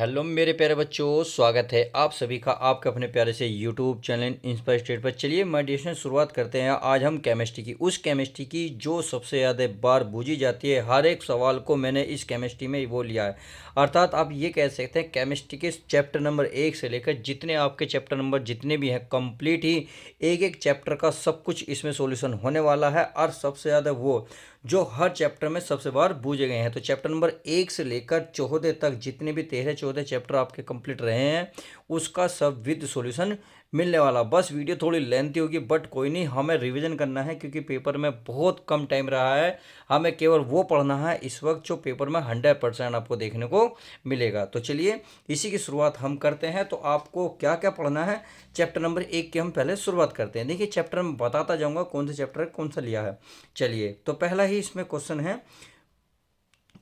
Hello मेरे प्यारे बच्चों, स्वागत है आप सभी का आपके अपने प्यारे से यूट्यूब चैनल इंस्पायर स्टेट पर। चलिए मेडिटेशन शुरुआत करते हैं। आज हम केमिस्ट्री की जो सबसे ज़्यादा बार पूछी जाती है, हर एक सवाल को मैंने इस केमिस्ट्री में वो लिया है। अर्थात आप ये कह सकते हैं केमिस्ट्री के चैप्टर नंबर 1 से लेकर जितने आपके चैप्टर नंबर जितने भी हैं, कंप्लीट ही एक एक चैप्टर का सब कुछ इसमें सॉल्यूशन होने वाला है। और सबसे ज़्यादा वो जो हर चैप्टर में सबसे बार पूछे गए हैं। तो चैप्टर नंबर 1 से लेकर 14 तक जितने भी 13-14 चैप्टर आपके कंप्लीट रहे हैं, उसका सब विद सॉल्यूशन मिलने वाला। बस वीडियो थोड़ी लेंथी होगी, बट कोई नहीं, हमें रिवीजन करना है क्योंकि पेपर में बहुत कम टाइम रहा है। हमें केवल वो पढ़ना है इस वक्त जो पेपर में 100% आपको देखने को मिलेगा। तो चलिए इसी की शुरुआत हम करते हैं। तो आपको क्या क्या पढ़ना है, चैप्टर नंबर 1 की हम पहले शुरुआत करते हैं। देखिए चैप्टर में बताता जाऊंगा कौन सा चैप्टर है, कौन सा लिया है। चलिए तो पहला ही इसमें क्वेश्चन है,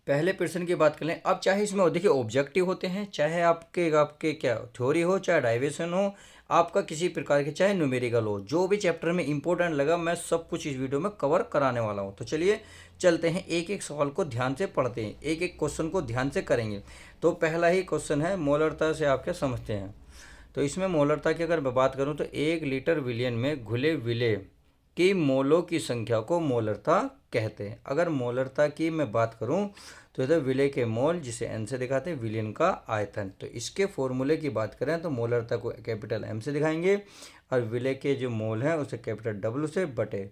पहले प्रश्न की बात कर लें। अब चाहे इसमें देखिए ऑब्जेक्टिव होते हैं, चाहे आपके आपके क्या थ्योरी हो, चाहे डाइवेशन हो, आपका किसी प्रकार के चाहे न्यूमेरिकल हो, जो भी चैप्टर में इंपॉर्टेंट लगा मैं सब कुछ इस वीडियो में कवर कराने वाला हूं। तो चलिए चलते हैं, एक एक सवाल को ध्यान से पढ़ते हैं, एक एक क्वेश्चन को ध्यान से करेंगे। तो पहला ही क्वेश्चन है, मोलरता से आप क्या समझते हैं। तो इसमें मोलरता की अगर मैं बात करूं तो 1 लीटर विलियन में घुले विलेय की मोलों की संख्या को मोलरता कहते हैं। अगर मोलरता की मैं बात करूं तो इधर विलेय के मोल, जिसे एन से दिखाते हैं, विलियन का आयतन। तो इसके फॉर्मूले की बात करें तो मोलरता को कैपिटल एम से दिखाएंगे और विलेय के जो मोल हैं उसे कैपिटल डब्ल्यू से बटे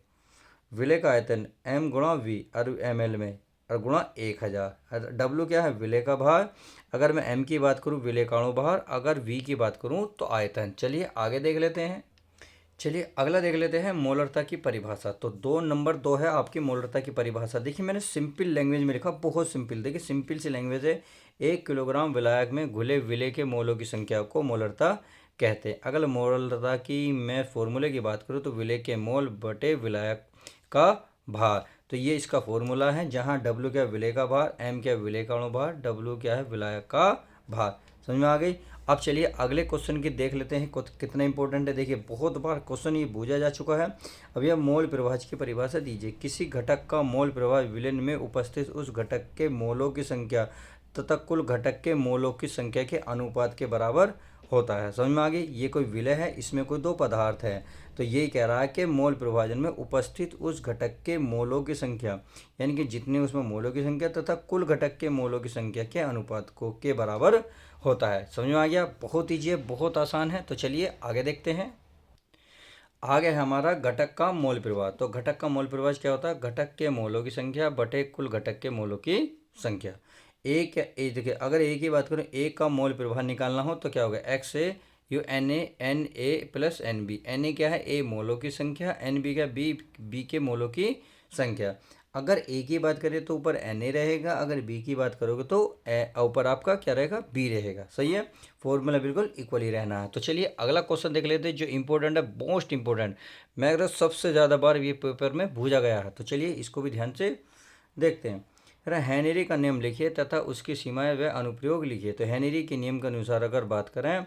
विलेय का आयतन एम गुणा वी और एम एल में और गुणा 1000। डब्ल्यू क्या है, विलेय का भार। अगर मैं एम की बात करूं विलेय का अणु भार, अगर वी की बात करूं तो आयतन। चलिए आगे देख लेते हैं। चलिए अगला देख लेते हैं मोलरता की परिभाषा। तो 2 नंबर 2 है आपकी मोलरता की परिभाषा। देखिए मैंने सिंपल लैंग्वेज में लिखा, बहुत सिंपल। देखिए सिंपल सी लैंग्वेज है। 1 किलोग्राम विलायक में घुले विलेय के मोलों की संख्या को मोलरता कहते हैं। अगर मोलरता की मैं फॉर्मूले की बात करूँ तो विलेय के मोल बटे विलायक का भार। तो ये इसका फॉर्मूला है, जहाँ डब्ल्यू क्या विलेय का भार, एम क्या विलेय का अणु भार, डब्ल्यू क्या है विलायक का भार। समझ में आ गई। अब चलिए अगले क्वेश्चन की देख लेते हैं कितना इंपॉर्टेंट है। देखिए बहुत बार क्वेश्चन ये पूछा जा चुका है। अब यह मोल प्रवाह की परिभाषा दीजिए। किसी घटक का मोल प्रवाह विलयन में उपस्थित उस घटक के मोलों की संख्या तथा कुल घटक के मोलों की संख्या के अनुपात के बराबर होता है। समझ में आ गई। ये कोई विलय है, इसमें कोई 2 पदार्थ है। तो यही कह रहा है कि मोल प्रभाजन में उपस्थित उस घटक के मोलों की संख्या, यानी कि जितने उसमें मोलों की संख्या तथा कुल घटक के मोलों की संख्या के अनुपात को के बराबर होता है। समझ में आ गया। बहुत ईजी है, बहुत आसान है। तो चलिए आगे देखते हैं। आगे है हमारा घटक का मोल प्रवाह। तो घटक का मोल प्रवाह क्या होता है, घटक के मोलों की संख्या बटे कुल घटक के मोलों की संख्या। एक देखिए अगर ए की बात करें, एक का मोल प्रवाह निकालना हो तो क्या होगा, X A U N A plus N B. N A क्या है, ए मोलों की संख्या, एन बी क्या बी के मोलों की संख्या। अगर ए की बात करें तो ऊपर एन ए रहेगा, अगर बी की बात करोगे तो ऊपर आपका क्या रहेगा, बी रहेगा। सही है, फॉर्मूला बिल्कुल इक्वल ही रहना है। तो चलिए अगला क्वेश्चन देख लेते हैं जो इंपॉर्टेंट है, मोस्ट इंपॉर्टेंट। मैं अगर सबसे ज़्यादा बार ये पेपर में पूछा गया है। तो चलिए इसको भी ध्यान से देखते हैं। हेनरी का नियम लिखिए तथा उसकी सीमाएं व अनुप्रयोग लिखिए। तो हेनरी के नियम के अनुसार अगर बात करें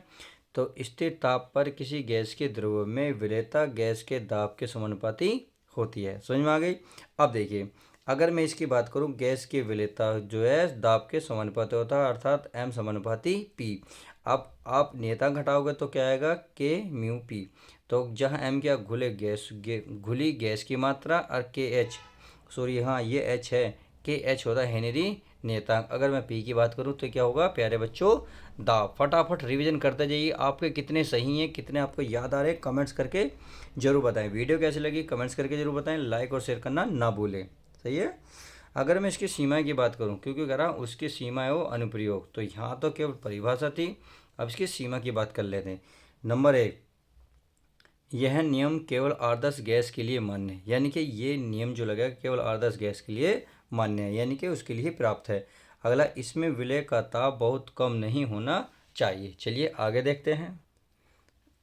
तो स्थिर ताप पर किसी गैस के द्रव्य में विलेयता गैस के दाब के समानुपाती होती है। समझ में आ गई। अब देखिए अगर मैं इसकी बात करूं, गैस की विलेयता जो है दाब के समानुपाती होता है, अर्थात एम समानुपाती पी। अब आप नियतांक घटाओगे तो क्या आएगा, के म्यू पी। तो जहां एम क्या घुली गैस की मात्रा और के एच, सॉरी हाँ ये एच है, के एच होता है हेनरी नियतांक। अगर मैं पी की बात करूं तो क्या होगा प्यारे बच्चों, दाब। फटाफट रिवीजन करते जाइए, आपके कितने सही हैं, कितने आपको याद आ रहे हैं, कमेंट्स करके जरूर बताएं। वीडियो कैसी लगी कमेंट्स करके जरूर बताएं, लाइक और शेयर करना ना भूलें। सही है। अगर मैं इसकी सीमा की बात करूं, क्योंकि कह रहा हूँ उसकी सीमा है वो अनुप्रयोग, तो यहाँ तो केवल परिभाषा थी। अब इसकी सीमा की बात कर लेते हैं। नंबर 1, यह नियम केवल आदर्श गैस के लिए मान्य है, यानी कि ये नियम जो लगेगा केवल आदर्श गैस के लिए मान्य है, यानी कि उसके लिए प्राप्त है। अगला, इसमें विलय का ताप बहुत कम नहीं होना चाहिए। चलिए आगे देखते हैं।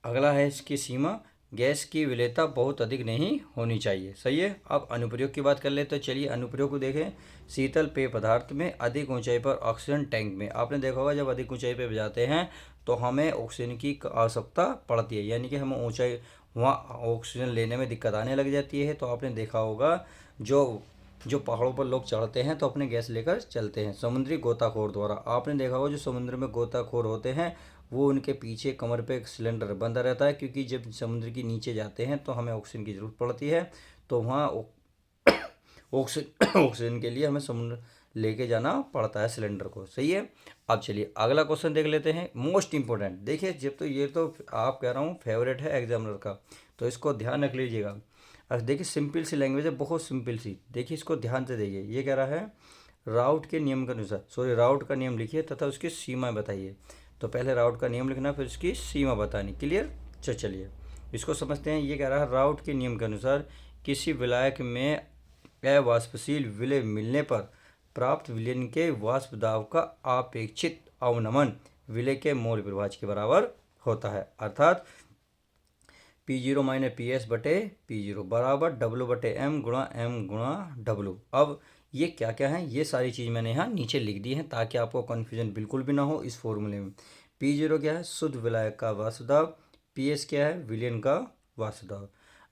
अगला है इसकी सीमा, गैस की विलेयता बहुत अधिक नहीं होनी चाहिए। सही है। अब अनुप्रयोग की बात कर ले तो चलिए अनुप्रयोग को देखें। शीतल पेय पदार्थ में अधिक ऊंचाई पर ऑक्सीजन टैंक में, आपने देखा होगा जब अधिक ऊंचाई पर जाते हैं तो हमें ऑक्सीजन की आवश्यकता पड़ती है, यानी कि हमें ऊंचाई वहाँ ऑक्सीजन लेने में दिक्कत आने लग जाती है। तो आपने देखा होगा जो जो पहाड़ों पर लोग चढ़ते हैं तो अपने गैस लेकर चलते हैं। समुद्री गोताखोर द्वारा, आपने देखा होगा जो समुद्र में गोताखोर होते हैं वो उनके पीछे कमर पे एक सिलेंडर बंधा रहता है, क्योंकि जब समुद्र के नीचे जाते हैं तो हमें ऑक्सीजन की ज़रूरत पड़ती है, तो वहाँ ऑक्सीजन ऑक्सीजन के लिए हमें समुद्र लेके जाना पड़ता है सिलेंडर को। सही है। अब चलिए अगला क्वेश्चन देख लेते हैं, मोस्ट इंपॉर्टेंट। देखिए जब तो ये तो आप कह रहा हूँ फेवरेट है एग्जामिनर का, तो इसको ध्यान रख लीजिएगा। अब देखिए सिंपल सी लैंग्वेज है, बहुत सिंपल सी। देखिए इसको ध्यान से देखिए, ये कह रहा है राउट के नियम के अनुसार, सॉरी राउट का नियम लिखिए तथा उसकी सीमा बताइए। तो पहले राउट का नियम लिखना, फिर उसकी सीमा बतानी। क्लियर। चलिए इसको समझते हैं। ये कह रहा है राउट के नियम के अनुसार किसी विलायक में अवाष्पशील विलय मिलने पर प्राप्त विलयन के वाष्प दाब का अपेक्षित अवनमन विलय के मोल प्रभाज के बराबर होता है। अर्थात P0 माइनस पी एस बटे P0 बराबर W बटे M गुणा W। अब ये क्या क्या है, ये सारी चीज़ मैंने यहाँ नीचे लिख दी है ताकि आपको कन्फ्यूजन बिल्कुल भी ना हो इस फॉर्मूले में। P0 क्या है, शुद्ध विलायक का वाष्प दाब। PS क्या है, विलयन का वाष्प दाब।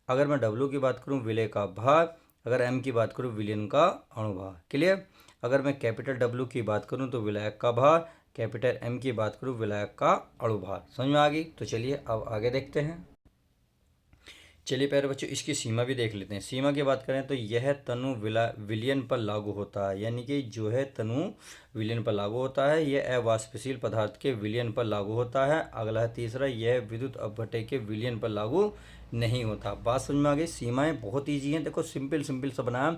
अगर मैं W की बात करूँ विलय का भार, अगर M की बात करूँ विलयन का अणुभार। क्लियर। अगर मैं कैपिटल W की बात करूँ तो विलायक का भार, कैपिटल M की बात करूँ विलायक का अणुभार। समझ में आ गई। तो चलिए अब आगे देखते हैं। चलिए प्यारे बच्चों इसकी सीमा भी देख लेते हैं। सीमा की बात करें तो यह तनु विलयन पर लागू होता है, यानी कि जो है तनु विलयन पर लागू होता है, यह अवाष्पशील पदार्थ के विलयन पर लागू होता है। अगला है तीसरा, यह विद्युत अपघट्य के विलयन पर लागू नहीं होता। बात समझ में आ गई। सीमाएं बहुत ईजी हैं, देखो सिंपल सिंपल सा बनाया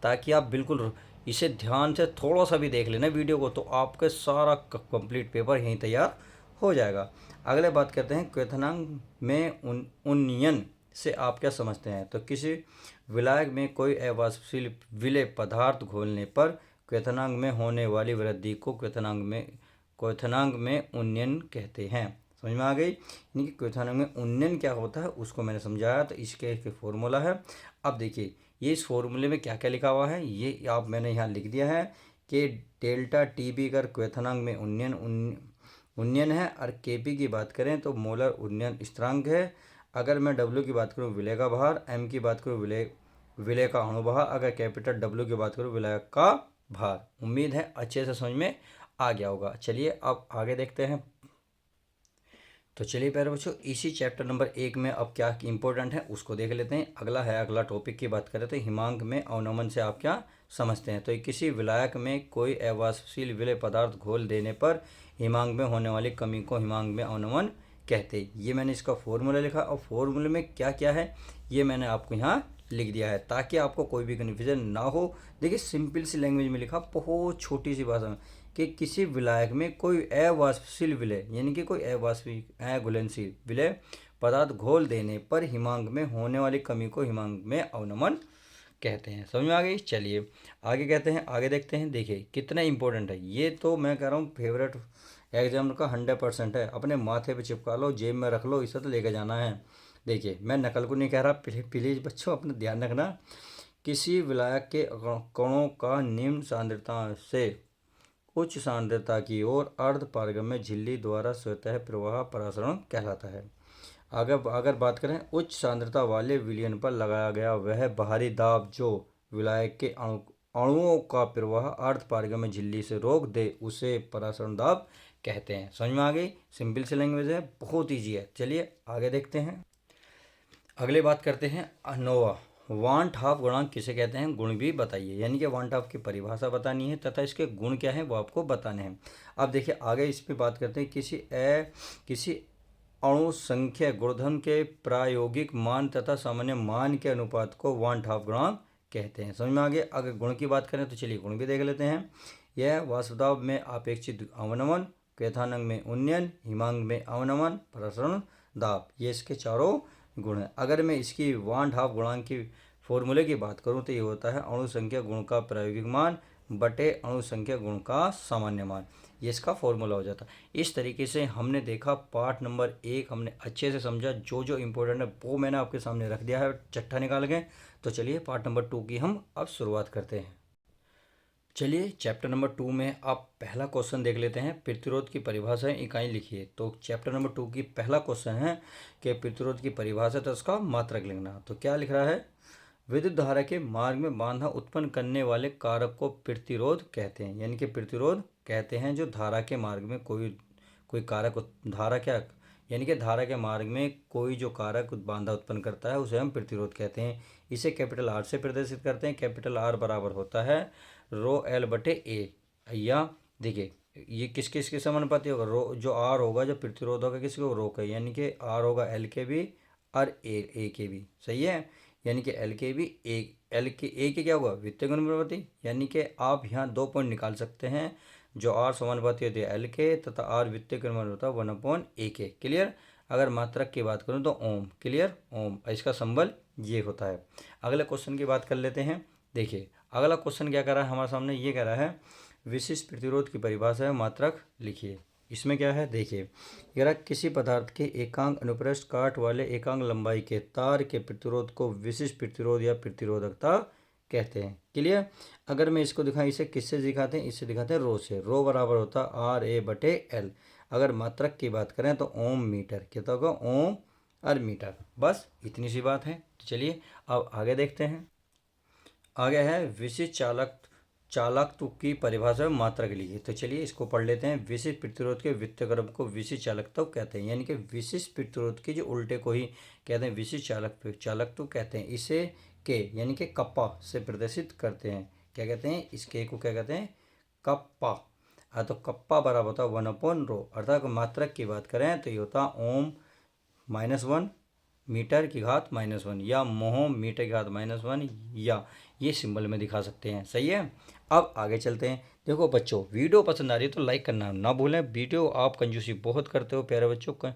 ताकि आप बिल्कुल इसे ध्यान से थोड़ा सा भी देख लेना वीडियो को, तो आपके सारा कंप्लीट पेपर यहीं तैयार हो जाएगा। अगले बात करते हैं क्वथनांक में उन्नयन से आप क्या समझते हैं। तो किसी विलायक में कोई अवाष्पशील विलय पदार्थ घोलने पर क्वथनांक में होने वाली वृद्धि को क्वथनांक में उन्नयन कहते हैं। समझ में आ गई। यानी कि क्वथनांक में उन्नयन क्या होता है उसको मैंने समझाया, तो इसके एक फॉर्मूला है। अब देखिए ये इस फॉर्मूले में क्या क्या लिखा हुआ है, ये आप मैंने यहाँ लिख दिया है कि डेल्टा टी बी कर क्वथनांक में उन्नयन है, और के पी की बात करें तो मोलर उन्नयन स्थिरांक है। अगर मैं W की बात करूँ विलय का भार, M की बात करूँ विलय का अणुभार, अगर कैपिटल W की बात करूँ विलायक का भार। उम्मीद है अच्छे से समझ में आ गया होगा। चलिए अब आगे देखते हैं। तो चलिए प्यारे बच्चों इसी चैप्टर नंबर 1 में अब क्या इंपॉर्टेंट है उसको देख लेते हैं। अगला टॉपिक की बात करें तो हिमांक में अवनमन से आप क्या समझते हैं। तो किसी विलायक में कोई अवाष्पशील विलय पदार्थ घोल देने पर हिमांक में होने वाली कमी को हिमांक में अवनमन कहते हैं। ये मैंने इसका फॉर्मूला लिखा, और फॉर्मूले में क्या क्या है ये मैंने आपको यहाँ लिख दिया है ताकि आपको कोई भी कन्फ्यूजन ना हो। देखिए सिंपल सी लैंग्वेज में लिखा, बहुत छोटी सी भाषा में, कि किसी विलायक में कोई अवाष्पशील विलय यानी कि कोई अघुलनशील विलय पदार्थ घोल देने पर हिमांक में होने वाली कमी को हिमांक में अवनमन कहते हैं। समझ में आ गई। चलिए आगे कहते हैं, आगे देखते हैं। देखिए कितना इंपॉर्टेंट है ये, तो मैं कह रहा हूँ फेवरेट एग्जाम का 100% है। अपने माथे पे चिपका लो, जेब में रख लो, इसे तो लेके जाना है। देखिए मैं नकल को नहीं कह रहा, प्लीज़ बच्चों अपना ध्यान रखना। किसी विलायक के कणों का निम्न सांद्रता से उच्च सांद्रता की ओर अर्ध पारगम्य झिल्ली द्वारा स्वतः प्रवाह परासरण कहलाता है। अगर बात करें उच्च सांद्रता वाले विलयन पर लगाया गया वह बाहरी दाब जो विलायक के अणुओं का प्रवाह अर्ध पारगम्य झिल्ली से रोक दे उसे परासरण दाब कहते हैं। समझ में आ गई। सिंपल सी लैंग्वेज है, बहुत ईजी है। चलिए आगे देखते हैं। अगली बात करते हैं अनोवा वांट हाफ गुणांक किसे कहते हैं, गुण भी बताइए। यानी कि वांट हाफ की परिभाषा बतानी है तथा इसके गुण क्या है वो आपको बताने हैं। अब देखिए आगे इस पर बात करते हैं किसी अणु संख्या गुणधर्म के प्रायोगिक मान तथा सामान्य मान के अनुपात को वांट हाफ गुणांक कहते हैं। समझ में आ गया। अगर गुण की बात करें तो चलिए गुण भी देख लेते हैं। यह वाष्प दाब में अपेक्षित अवनमन, क्वथनांक में उन्नयन, हिमांक में अवनमन, प्रसरण दाब, ये इसके चारों गुण है। अगर मैं इसकी वांट हाफ गुणांक की फॉर्मूले की बात करूं तो ये होता है अणु संख्या गुण का प्रायोगिक मान बटे अणु संख्या गुण का सामान्य मान, ये इसका फॉर्मूला हो जाता है। इस तरीके से हमने देखा पार्ट नंबर 1 हमने अच्छे से समझा, जो जो इम्पोर्टेंट है वो मैंने आपके सामने रख दिया है चट्टा निकाल के। तो चलिए पार्ट नंबर 2 की हम अब शुरुआत करते हैं। चलिए चैप्टर नंबर 2 में आप पहला क्वेश्चन देख लेते हैं। प्रतिरोध की परिभाषा इकाई लिखिए। तो चैप्टर नंबर 2 की पहला क्वेश्चन है कि प्रतिरोध की परिभाषा तो उसका मात्रक लिखना। तो क्या लिख रहा है, विद्युत धारा के मार्ग में बाधा उत्पन्न करने वाले कारक को प्रतिरोध कहते हैं। यानी कि प्रतिरोध कहते हैं जो धारा के मार्ग में कोई कारक धारा क्या यानी कि धारा के मार्ग में कोई जो कारक बाधा उत्पन्न करता है उसे हम प्रतिरोध कहते हैं। इसे कैपिटल आर से प्रदर्शित करते हैं। कैपिटल आर बराबर होता है रो एल बटे ए। या देखिए ये किस किस के समानुपाती होगा, रो जो आर होगा जो प्रतिरोध होगा किसके, रो का, यानी कि आर होगा एल के भी और ए के भी। सही है, यानी कि एल के भी एल के ए के क्या होगा वित्तीय अनुपाती। यानी कि आप यहाँ 2 पॉइंट निकाल सकते हैं, जो आर समानुपाती होती है एल के तथा आर वित्तीय अनुपात होता है 1/a के। क्लियर। अगर मात्रक की बात करूँ तो ओम। क्लियर, ओम, इसका संबल ये होता है। अगले क्वेश्चन की बात कर लेते हैं। देखिए अगला क्वेश्चन क्या कर रहा है हमारे सामने, ये कह रहा है विशिष्ट प्रतिरोध की परिभाषा है, मात्रक लिखिए। इसमें क्या है देखिए, यदि किसी पदार्थ के एकांक अनुप्रस्थ काट वाले एकांक लंबाई के तार के प्रतिरोध को विशिष्ट प्रतिरोध या प्रतिरोधकता कहते हैं। क्लियर। अगर मैं इसको दिखाऊं, इसे किससे दिखाते हैं, इससे दिखाते हैं रो से। रो बराबर होता है आर ए बटे एल। अगर मात्रक की बात करें तो ओम मीटर, कितना होगा ओम और मीटर। बस इतनी सी बात है। तो चलिए अब आगे देखते हैं। आगे है विशिष्ट चालकत्व की परिभाषा में मात्रक लिखिए। तो चलिए इसको पढ़ लेते हैं। विशिष्ट प्रतिरोध के व्युत्क्रम को विशिष्ट चालकत्व कहते हैं। यानी कि विशिष्ट प्रतिरोध के जो उल्टे को ही कहते हैं विशिष्ट चालकत्व कहते हैं। इसे के यानी कि कप्पा से प्रदर्शित करते हैं। क्या कहते हैं, इस के को क्या कहते हैं, कप्पा। तो कप्पा बराबर होता है 1/रो। अर्थात मात्रक की बात करें तो ये होता ओम -1 मीटर की घात -1 या मोह मीटर की घात -1, या ये सिंबल में दिखा सकते हैं। सही है। अब आगे चलते हैं। देखो बच्चों, वीडियो पसंद आ रही है तो लाइक करना ना भूलें। वीडियो आप कंजूसी बहुत करते हो प्यारे बच्चों,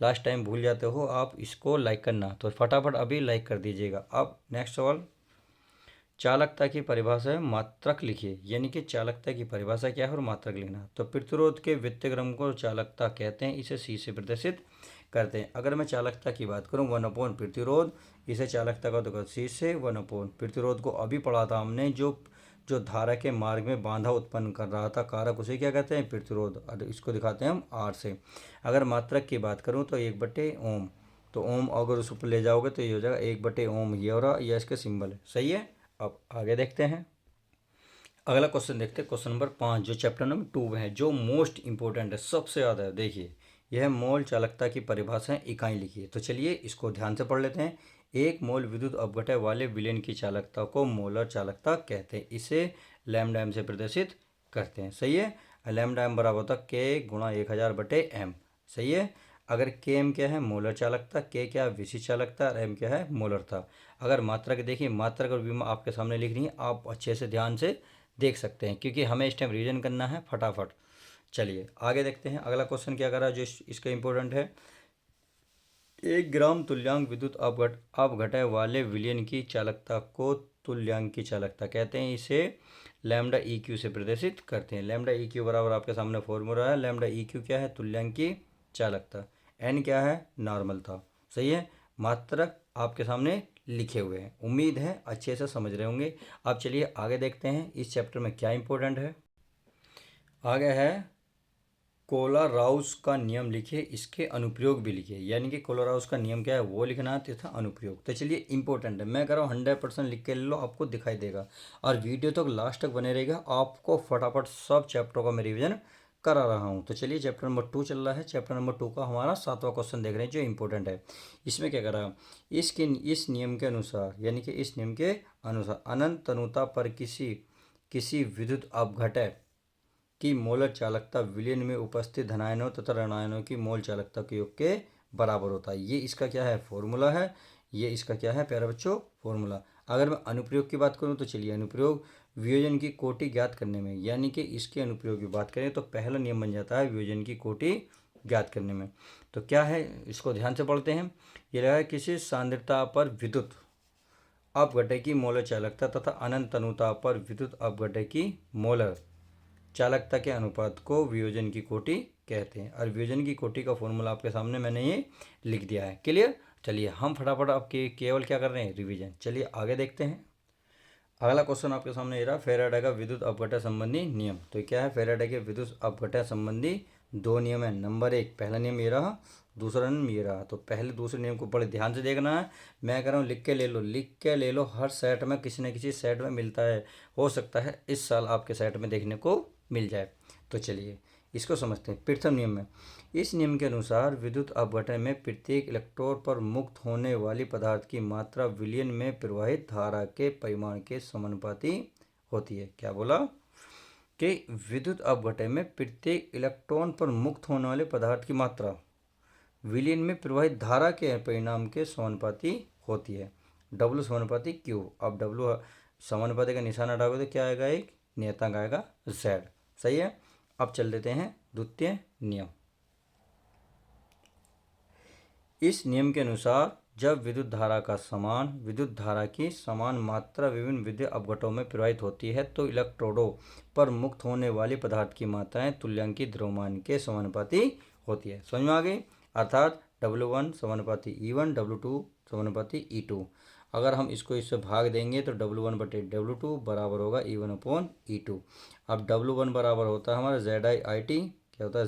लास्ट टाइम भूल जाते हो आप, इसको लाइक करना, तो फटाफट अभी लाइक कर दीजिएगा। अब नेक्स्ट सवाल, चालकता की परिभाषा है, मात्रक लिखिए। यानी कि चालकता की परिभाषा क्या है और मात्रक लिखना। तो प्रतिरोध के व्युत्क्रम को चालकता कहते हैं। इसे सी से प्रदर्शित करते हैं। अगर मैं चालकता की बात करूं 1/, प्रतिरोध, इसे चालकता का तो सी से 1/, प्रतिरोध को अभी पढ़ा था हमने, जो जो धारा के मार्ग में बाधा उत्पन्न कर रहा था कारक, उसे क्या कहते हैं, प्रतिरोध। और इसको दिखाते हैं हम आर से। अगर मात्रक की बात करूँ तो 1/ओम। तो ओम अगर उस ऊपर ले जाओगे तो ये हो जाएगा 1/ओम, ये हो रहा, यह इसका सिंबल है। सही है। अब आगे देखते हैं। अगला क्वेश्चन देखते हैं, क्वेश्चन नंबर 5 जो चैप्टर नंबर 2 में है, जो मोस्ट इंपॉर्टेंट है, सबसे ज़्यादा है। देखिए यह मोल चालकता की परिभाषा है, इकाई लिखिए। तो चलिए इसको ध्यान से पढ़ लेते हैं। एक मोल विद्युत अपघटय वाले विलयन की चालकता को मोलर चालकता कहते हैं। इसे लैम्डा एम से प्रदर्शित करते हैं। सही है। लैम्डा एम बराबर होता है के गुणा 1000/m। सही है। अगर के एम क्या है, मोलर चालकता, के क्या है विशिष्ट चालकता, और एम क्या है मोलरता। अगर मात्रक देखिए, मात्रक और विमा आपके सामने लिख रही है, आप अच्छे से ध्यान से देख सकते हैं क्योंकि हमें इस टाइम रिवीजन करना है फटाफट। चलिए आगे देखते हैं। अगला क्वेश्चन क्या कर रहा है जो इसका इंपॉर्टेंट है, 1 ग्राम तुल्यांक विद्युत अपघटय वाले विलयन की चालकता को तुल्यांक की चालकता कहते हैं। इसे लैम्डा ई क्यू से प्रदर्शित करते हैं। लैम्डा ई क्यू बराबर आपके सामने फॉर्मूला है। लैम्डा ई क्यू क्या है, तुल्यांक की चालकता। एन क्या है, नॉर्मल था। सही है। मात्रक आपके सामने लिखे हुए हैं, उम्मीद है अच्छे से समझ रहे होंगे। अब चलिए आगे देखते हैं इस चैप्टर में क्या इंपॉर्टेंट है। आगे है कोलाराउस का नियम लिखिए, इसके अनुप्रयोग भी लिखिए। यानी कि कोलाराउस का नियम क्या है वो लिखना है तथा अनुप्रयोग। तो चलिए इंपॉर्टेंट है, मैं कह रहा हूँ 100% लिख के ले लो, आपको दिखाई देगा। और वीडियो तो लास्ट तक बने रहेगा, आपको फटाफट सब चैप्टरों का मैं रिविजन करा रहा हूँ। तो चलिए चैप्टर नंबर 2 चल रहा है। चैप्टर नंबर 2 का हमारा 7वां क्वेश्चन देख रहे हैं जो इंपॉर्टेंट है। इसमें क्या कर रहा है, इस नियम के अनुसार, यानी कि इस नियम के अनुसार अनंत तनुता पर किसी विद्युत अपघटय की मोलर चालकता विलयन में उपस्थित धनायनों तथा ऋणायनों की मोल चालकता के योग के बराबर होता है। ये इसका क्या है, फॉर्मूला है। ये इसका क्या है प्यारे बच्चों, फॉर्मूला। अगर मैं अनुप्रयोग की बात करूं तो चलिए अनुप्रयोग, वियोजन की कोटि ज्ञात करने में, यानी कि इसके अनुप्रयोग की बात करें तो पहला नियम बन जाता है वियोजन की कोटि ज्ञात करने में। तो क्या है, इसको ध्यान से पढ़ते हैं। ये लगा किसी सांद्रता पर विद्युत अपघटय की मोलर चालकता तथा अनंत तनुता पर विद्युत अपघटय की मोलर चालकता के अनुपात को वियोजन की कोटि कहते हैं। और वियोजन की कोटि का फॉर्मूला आपके सामने मैंने ये लिख दिया है। क्लियर। चलिए हम फटाफट आपके केवल क्या कर रहे हैं, रिवीजन। चलिए आगे देखते हैं। अगला क्वेश्चन आपके सामने ये रहा, फैराडे का विद्युत अपघटय संबंधी नियम। तो क्या है, फैराडे के विद्युत अपघटय संबंधी 2 नियम है। नंबर 1 पहला नियम ये रहा, दूसरा नियम ये रहा। तो पहले दूसरे नियम को बड़े ध्यान से देखना है। मैं कह रहा हूँ लिख के ले लो, लिख के ले लो। हर सेट में किसी न किसी सेट में मिलता है, हो सकता है इस साल आपके सेट में देखने को मिल जाए। तो चलिए इसको समझते हैं। प्रथम नियम में, इस नियम के अनुसार विद्युत अपघटन में प्रत्येक इलेक्ट्रोड पर मुक्त होने वाली पदार्थ की मात्रा विलयन में प्रवाहित धारा के परिमाण के समानुपाती होती है। क्या बोला कि विद्युत अपघटन में प्रत्येक इलेक्ट्रॉन पर मुक्त होने वाले पदार्थ की मात्रा विलयन में प्रवाहित धारा के परिणाम के समानुपाती होती है। W समानुपाती Q। अब W समानुपाती का निशान हटाओगे तो क्या आएगा, एक नियतांक आएगा Z। सही है। अब चल देते हैं द्वितीय नियम। इस नियम के अनुसार जब विद्युत धारा की समान मात्रा विभिन्न विद्युत अपघटों में प्रवाहित होती है तो इलेक्ट्रोडों पर मुक्त होने वाली पदार्थ की मात्राएं तुल्यांकित द्रव्यमान के समानुपाती होती है। समझ में आ गई। अर्थात W1 समानुपाती E1, W2 समानुपाती E2। अगर हम इसको इससे भाग देंगे तो W1 बटे W2 बराबर होगा E1 अपॉन E2। अब W1 बराबर होता है हमारा ZI/IT। क्या होता है,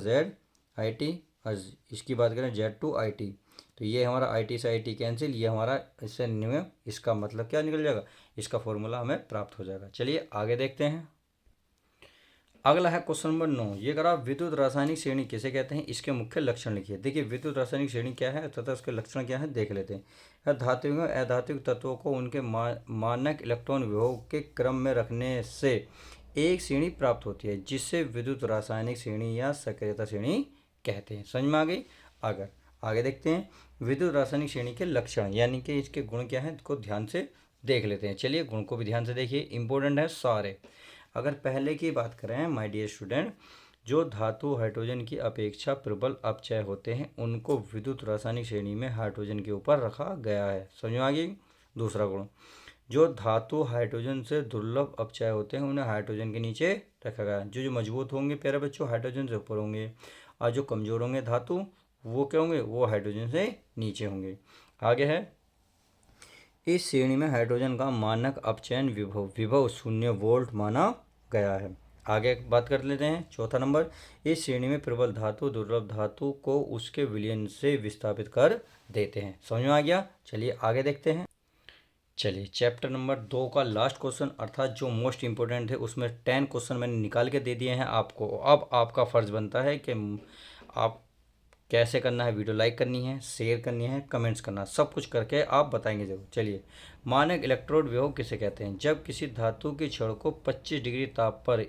ZIT। और इसकी बात करें Z2IT। तो ये हमारा IT से IT कैंसिल, ये हमारा इससे नियम, इसका मतलब क्या निकल जाएगा, इसका फॉर्मूला हमें प्राप्त हो जाएगा। चलिए आगे देखते हैं। अगला है क्वेश्चन नंबर 9। ये करा विद्युत रासायनिक श्रेणी किसे कहते हैं, इसके मुख्य लक्षण लिखिए। देखिए विद्युत रासायनिक श्रेणी क्या है तथा उसके लक्षण क्या है देख लेते हैं। धात्विक और अधात्विक तत्वों को उनके मानक इलेक्ट्रॉन विभव के क्रम में रखने से एक श्रेणी प्राप्त होती है जिसे विद्युत रासायनिक श्रेणी या सक्रियता श्रेणी कहते हैं। समझ में आ गई। अगर आगे देखते हैं विद्युत रासायनिक श्रेणी के लक्षण यानी कि इसके गुण क्या हैं, इसको ध्यान से देख लेते हैं। चलिए गुण को भी ध्यान से देखिए, इंपॉर्टेंट है सारे। अगर पहले की बात करें माय डियर स्टूडेंट, जो धातु हाइड्रोजन की अपेक्षा प्रबल अपचय होते हैं उनको विद्युत रासायनिक श्रेणी में हाइड्रोजन के ऊपर रखा गया है। समझ में आ गई। दूसरा गुण, जो धातु हाइड्रोजन से दुर्लभ अपचय होते हैं उन्हें हाइड्रोजन के नीचे रखा गया है। जो मजबूत होंगे प्यारे बच्चों हाइड्रोजन से ऊपर होंगे, और जो कमजोर होंगे धातु वो क्या होंगे, वो हाइड्रोजन से नीचे होंगे। आगे है, इस श्रेणी में हाइड्रोजन का मानक अपचयन विभव 0 वोल्ट माना गया है। आगे बात कर लेते हैं। चौथा नंबर, इस श्रेणी में प्रबल धातु दुर्लभ धातु को उसके विलयन से विस्थापित कर देते हैं। समझ में आ गया। चलिए आगे देखते हैं। चलिए चैप्टर नंबर 2 का लास्ट क्वेश्चन अर्थात जो मोस्ट इंपोर्टेंट है उसमें 10 क्वेश्चन मैंने निकाल के दे दिए हैं आपको। अब आपका फ़र्ज़ बनता है कि आप कैसे करना है, वीडियो लाइक करनी है, शेयर करनी है, कमेंट्स करना, सब कुछ करके आप बताएंगे जरूर। चलिए, मानक इलेक्ट्रोड विभव किसे कहते हैं, जब किसी धातु की छड़ को 25 डिग्री ताप पर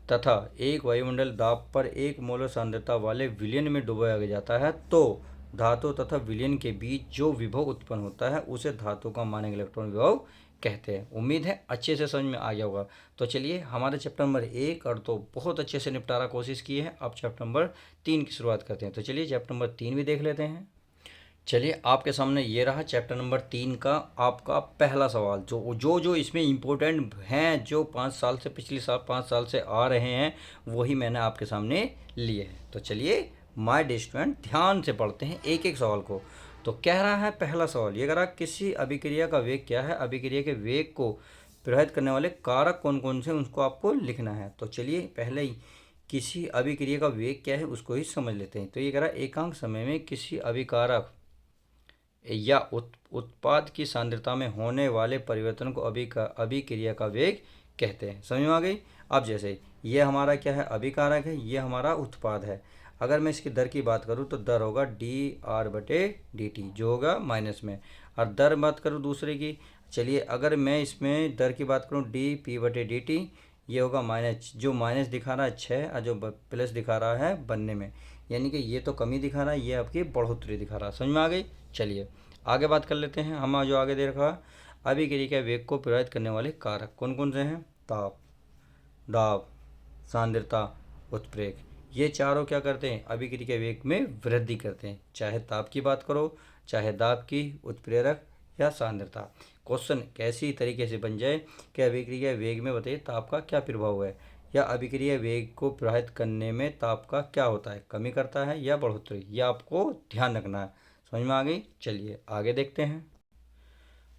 तथा एक वायुमंडल दाब पर 1 मोलर सांद्रता वाले विलयन में डुबाया जाता है तो धातु तथा विलयन के बीच जो विभव उत्पन्न होता है उसे धातु का मानक इलेक्ट्रॉन विभव कहते हैं। उम्मीद है अच्छे से समझ में आ गया होगा। तो चलिए हमारे चैप्टर नंबर 1 और 2 बहुत अच्छे से निपटारा कोशिश की है। अब चैप्टर नंबर 3 की शुरुआत करते हैं। तो चलिए चैप्टर नंबर 3 भी देख लेते हैं। चलिए आपके सामने ये रहा चैप्टर नंबर 3 का आपका पहला सवाल। जो इसमें इम्पोर्टेंट हैं, जो 5 साल से पिछले साल 5 साल से आ रहे हैं वही मैंने आपके सामने लिए हैं। तो चलिए माय डियर स्टूडेंट ध्यान से पढ़ते हैं एक एक सवाल को। तो कह रहा है पहला सवाल, ये कह रहा किसी अभिक्रिया का वेग क्या है, अभिक्रिया के वेग को प्रभावित करने वाले कारक कौन कौन से उनको आपको लिखना है। तो चलिए पहले ही किसी अभिक्रिया का वेग क्या है उसको ही समझ लेते हैं। तो ये कह रहा है एकांक समय में किसी अभिकारक या उत्पाद की सांद्रता में होने वाले परिवर्तन को अभिक्रिया का वेग कहते हैं। समझ में आ गई। अब जैसे ये हमारा क्या है, अभिकारक है, ये हमारा उत्पाद है। अगर मैं इसकी दर की बात करूँ तो दर होगा dr/dt जो होगा माइनस में। और दर बात करूँ दूसरे की, चलिए अगर मैं इसमें दर की बात करूँ dp/dt ये होगा माइनस, जो माइनस दिखा रहा है 6 और जो प्लस दिखा रहा है बनने में, यानी कि ये तो कमी दिखा रहा है, ये आपकी बढ़ोतरी दिखा रहा है। समझ में आ गई। चलिए आगे बात कर लेते हैं। हम जो आगे दे रखा है अभिक्रिया के वेग को प्रभावित करने वाले कारक कौन कौन से हैं, ताप, दाब, सांद्रता, उत्प्रेरक। ये चारों क्या करते हैं, अभिक्रिया के वेग में वृद्धि करते हैं। चाहे ताप की बात करो, चाहे दाब की, उत्प्रेरक या सांद्रता। क्वेश्चन कैसी तरीके से बन जाए कि अभिक्रिया वेग में बताइए ताप का क्या प्रभाव है, या अभिक्रिया वेग को प्रभावित करने में ताप का क्या होता है, कमी करता है या बढ़ोतरी, यह आपको ध्यान रखना है। समझ में आ गई। चलिए आगे देखते हैं।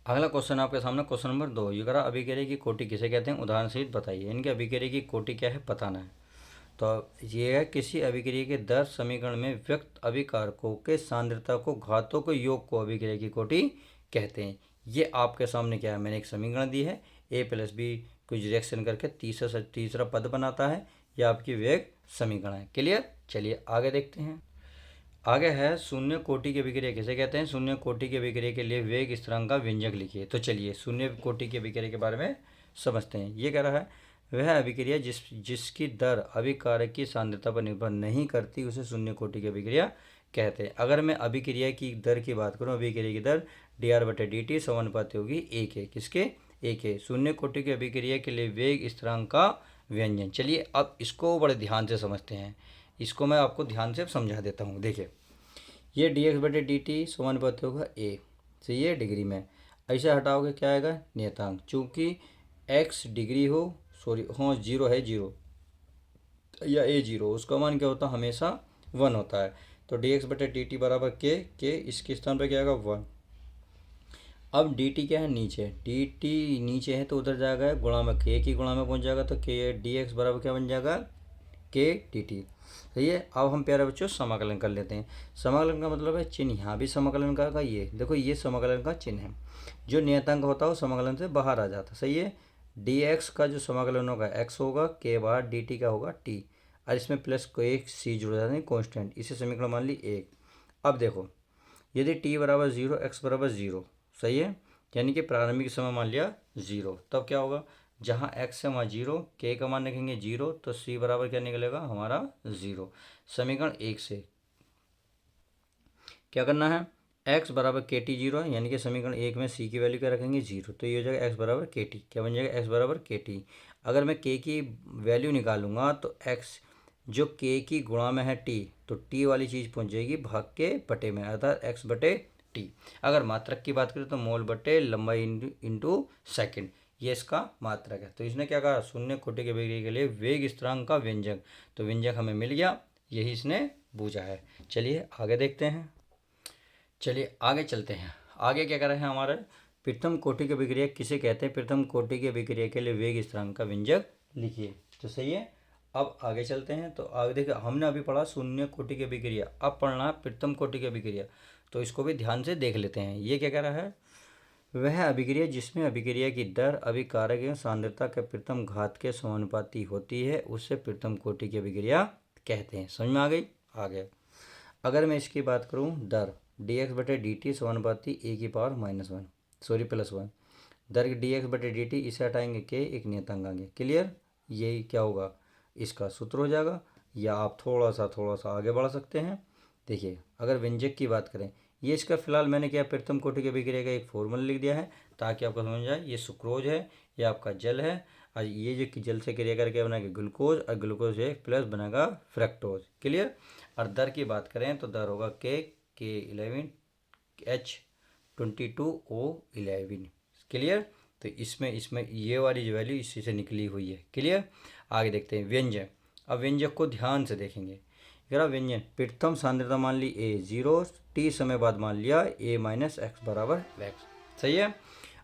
अगला क्वेश्चन आपके सामने क्वेश्चन नंबर 2, ये करा अभिक्रिया की कोटि किसे कहते हैं, उदाहरण सहित बताइए। इनके अभिक्रिया की कोटि क्या है बताना है। तो ये है किसी अभिक्रिया के दर समीकरण में व्यक्त अभिकारकों के सांद्रता को घातों के योग को अभिक्रिया की कोटि कहते हैं। ये आपके सामने क्या है, मैंने एक समीकरण दी है, ए प्लस बी कुछ रिएक्शन करके तीसरा पद बनाता है। यह आपकी वेग समीकरण है। क्लियर। चलिए आगे देखते हैं। आगे है शून्य कोटि की अभिक्रिया किसे कहते हैं। शून्य कोटि की अभिक्रिया के लिए वेग स्थिरांक का व्यंजक लिखिए। तो चलिए शून्य कोटि की अभिक्रिया के बारे में समझते हैं। ये कह रहा है वह अभिक्रिया जिसकी दर अभिकारक की सांद्रता पर निर्भर नहीं करती उसे शून्य कोटि की अभिक्रिया कहते हैं। अगर मैं अभिक्रिया की दर की बात करूँ, अभिक्रिया की दर dr/dt समानुपाती होगी 1 है, किसके, 1 है। शून्य कोटि की अभिक्रिया के लिए वेग स्थिरांक का व्यंजन। चलिए अब इसको बड़े ध्यान से समझते हैं। इसको मैं आपको ध्यान से समझा देता हूँ। देखिए ये dx/dt समानुपाती होगा a, सही है, डिग्री में। ऐसे हटाओगे क्या आएगा, नियतांक। चूँकि x डिग्री हो, सॉरी हाँ 0 है, 0 या a 0, उसका मान क्या होता है, हमेशा 1 होता है। तो dx/dt बराबर के इसके स्थान पर क्या आएगा 1। अब dt क्या है, नीचे, dt नीचे है तो उधर जाएगा गुणा में k की गुणा में पहुंच जाएगा। तो k dx बराबर क्या बन जाएगा, k dt। सही है। अब हम प्यारे बच्चों समाकलन कर लेते हैं। समाकलन का मतलब है चिन्ह, यहाँ भी समाकलन का ये देखो, ये समाकलन का चिन्ह है। जो नियतांक होता है वो समाकलन से बाहर आ जाता है। सही है। dx का जो समाकलन होगा x होगा, k बाहर, dt का होगा t, और इसमें प्लस को एक c जुड़ जाता है कॉन्स्टेंट। इसे समीकरण मान ली 1। अब देखो यदि t बराबर 0, x बराबर 0, सही है, यानी कि प्रारंभिक समय मान लिया 0, तब क्या होगा, जहाँ x है वहाँ 0, k का मान रखेंगे 0, तो c बराबर क्या निकलेगा हमारा 0। समीकरण 1 से क्या करना है, x बराबर के टी 0 है, यानी कि समीकरण 1 में c की वैल्यू क्या रखेंगे 0, तो ये हो जाएगा x बराबर के टी। क्या बन जाएगा, x बराबर के टी। अगर मैं k की वैल्यू निकालूंगा तो x जो k की गुणा में है t, तो t वाली चीज़ पहुंच जाएगी भाग के बटे में, अर्थात x बटे टी। अगर मात्रक की बात करें तो मोल बटे लंबाई इंटू सेकेंड, ये इसका मात्रक है। तो इसने क्या कहा, शून्य कोटि के अभिक्रिया के लिए वेग स्थिरांक का व्यंजक। तो व्यंजक हमें मिल गया, यही इसने बूझा है। चलिए आगे देखते हैं। चलिए आगे चलते हैं। आगे क्या कर रहे हैं हमारे, प्रथम कोटि की अभिक्रिया किसे कहते हैं। प्रथम कोटि की अभिक्रिया के लिए वेग स्थिरांक का व्यंजक लिखिए। तो सही है। अब आगे चलते हैं। तो आगे देखिए, हमने अभी पढ़ा शून्य कोटि की अभिक्रिया, अब पढ़ना है प्रथम कोटि की अभिक्रिया। तो इसको भी ध्यान से देख लेते हैं। ये क्या कह रहा है, वह अभिक्रिया जिसमें अभिक्रिया की दर अभिकारक एवं सांद्रता के प्रथम घात के समानुपाती होती है उसे प्रथम कोटि की अभिक्रिया कहते हैं। समझ में आ गई। आगे अगर मैं इसकी बात करूं, दर dx/dt समानुपाती e⁻−1, सॉरी +1, दर dx/dt, इसे हटाएंगे के, एक नियतांक आगे। क्लियर। यही क्या होगा, इसका सूत्र हो जाएगा, या आप थोड़ा सा आगे बढ़ा सकते हैं। देखिए अगर व्यंजक की बात करें, ये इसका फिलहाल मैंने क्या प्रथम कोटि की अभिक्रिया का एक फॉर्मूला लिख दिया है ताकि आपको समझ जाए। ये सुक्रोज है, ये आपका जल है, और ये जो जल से क्रिया करके बनाएगा ग्लूकोज, और ग्लूकोज से प्लस बनेगा फ्रक्टोज। क्लियर। और दर की बात करें तो दर होगा K11 H22O11। क्लियर। तो इसमें ये वाली जो वैल्यू इसी से निकली हुई है। क्लियर। आगे देखते हैं व्यंजक। अब व्यंजक को ध्यान से देखेंगे। जरा व्यंजन, प्रथम सांद्रता मान ली a 0, t समय बाद मान लिया a-x बराबर x। सही है।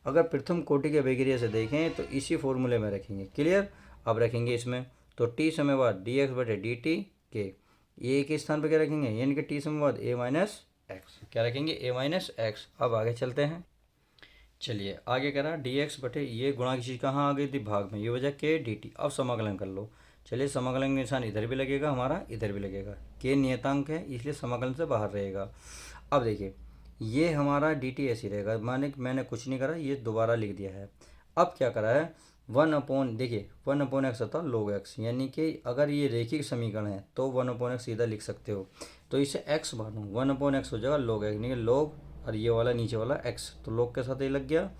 अगर प्रथम कोटि के अभिक्रिया से देखें तो इसी फॉर्मूले में रखेंगे। क्लियर। अब रखेंगे इसमें तो t समय बाद dx/dt के a के स्थान पर क्या रखेंगे, यानी कि t समय बाद a-x, क्या रखेंगे a-x। अब आगे चलते हैं। चलिए आगे कह रहा dx बटे, ये गुणा की चीज़ कहाँ आ गई थी, भाग में, ये वजह k dt। अब समाकलन कर लो। चलिए समाकलन का निशान इधर भी लगेगा, हमारा इधर भी लगेगा। k नियतांक है इसलिए समाकलन से बाहर रहेगा। अब देखिए ये हमारा dt ऐसे ही रहेगा, माने मैंने कुछ नहीं करा, ये दोबारा लिख दिया है। अब क्या करा है, 1/, देखिए 1/x होता log x, यानी कि अगर ये रेखिक समीकरण है तो 1/x सीधा लिख सकते हो। तो इसे x मानो, 1/x हो जाएगा log x, यानी कि log, और ये वाला नीचे वाला x, तो log के साथ ये लग गया।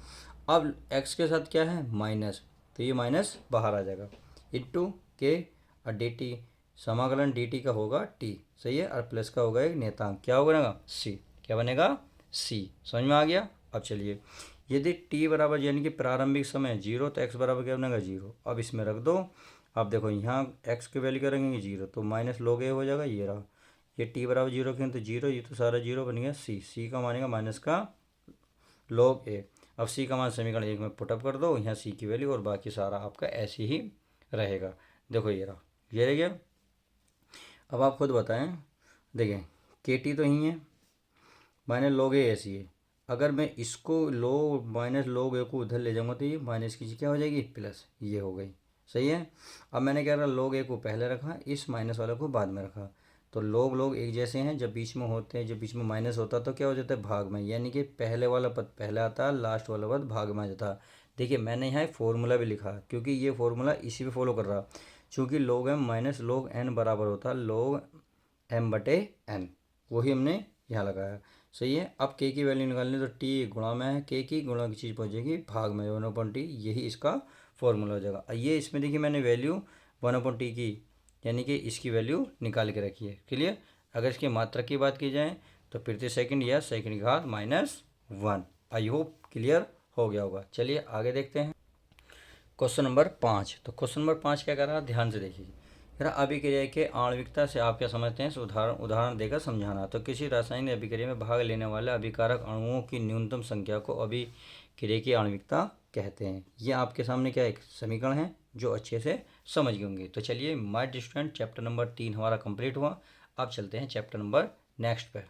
अब x के साथ क्या है माइनस, तो ये माइनस बाहर आ जाएगा, इंटू के और dt, समाकलन dt का होगा t, सही है, और प्लस का होगा एक नियतांक, क्या होगा ना c, क्या बनेगा c। समझ में आ गया। अब चलिए यदि t बराबर, यानी कि प्रारंभिक समय 0, तो x बराबर क्या बनेगा 0। अब इसमें रख दो। अब देखो यहाँ x की वैल्यू क्या रखेंगे 0, तो माइनस log a हो जाएगा, ये रहा। ये t बराबर 0 रखेंगे तो 0, ये तो सारा 0 बन गया। c का मानेगा माइनस का log a। अब c का मान समीकरण 1 में पुटअप कर दो, यहाँ c की वैल्यू, और बाकी सारा आपका ऐसे ही रहेगा। देखो ये रहा, ये रह गया। अब आप खुद बताएं। देखें KT तो यही है, माइनस log A ऐसी है। अगर मैं इसको माइनस log A को उधर ले जाऊंगा तो ये माइनस की क्या हो जाएगी, प्लस, ये हो गई। सही है। अब मैंने क्या करा, log A को पहले रखा, इस माइनस वाले को बाद में रखा। तो log एक जैसे हैं, जब बीच में होते हैं, जब बीच में माइनस होता है तो क्या हो जाता है, भाग में, यानी कि पहले वाला पद पहले आता है, लास्ट वाला पद भाग में आ जाता है। देखिए मैंने यहाँ फॉर्मूला भी लिखा क्योंकि ये फॉर्मूला इसी पे फॉलो कर रहा, चूँकि log m minus log n बराबर होता है log m/n, वही हमने यहाँ लगाया। सही है। अब के की वैल्यू निकालनी तो टी गुणा में है, के की गुणा की चीज़ पहुँचेगी भाग में, 1/t, यही इसका फॉर्मूला हो जाएगा। ये इसमें देखिए मैंने वैल्यू 1/t की, यानी कि इसकी वैल्यू निकाल के रखी है। क्लियर। अगर इसकी मात्रा की बात की जाए तो प्रति सेकंड या सेकंड की घात -1। आई होप क्लियर हो गया होगा। चलिए आगे देखते हैं क्वेश्चन नंबर 5। तो क्वेश्चन नंबर 5 क्या कर रहा है, ध्यान से देखिए। जरा अभिक्रिया के आणविकता से आप क्या समझते हैं, उदाहरण देकर समझाना। तो किसी रासायनिक अभिक्रिया में भाग लेने वाले अभिकारक अणुओं की न्यूनतम संख्या को अभिक्रिया की आणविकता कहते हैं। ये आपके सामने क्या एक समीकरण है जो अच्छे से समझ गए होंगे। तो चलिए my dear student, chapter number 3 हमारा कंप्लीट हुआ। अब चलते हैं चैप्टर नंबर नेक्स्ट पर।